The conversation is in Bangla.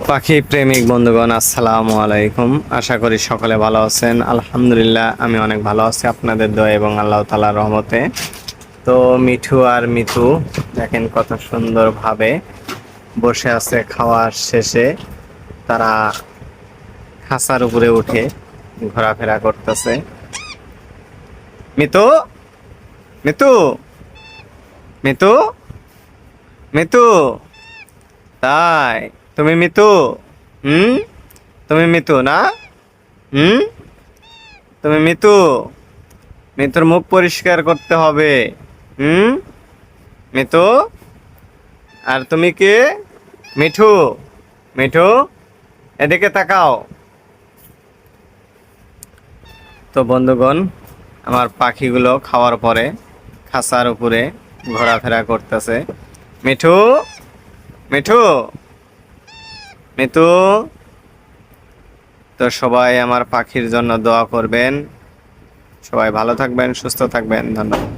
পাখি প্রেমিক বন্ধুগণ, আসসালামু আলাইকুম। আশা করি সকলে ভালো আছেন। আলহামদুলিল্লাহ, আমি অনেক ভালো আছি আপনাদের দয়া এবং আল্লাহ তাআলার রহমতে। তো মিঠু আর মিতু দেখেন কত সুন্দরভাবে বসে আছে। খাওয়ার শেষে তারা খাঁচার উপরে উঠে ঘোরাফেরা করতেছে। মিতু, মিতু, মিতু, মিতু, তাই তুমি মিতু? হুম, তুমি মিতু না? হুম, তুমি মিতু? মিতুর মুখ পরিষ্কার করতে হবে। হুম, মিতু। আর তুমি কে? মিঠু। মিঠু, এদিকে তাকাও। তো বন্ধুগণ, আমার পাখিগুলো খাওয়ার পরে খাঁচার উপরে ঘোরাফেরা করতেছে। মিঠু, মিঠু, মিতু। তো সবাই আমার পাখির জন্য দোয়া করবেন। সবাই ভালো থাকবেন, সুস্থ থাকবেন। ধন্যবাদ।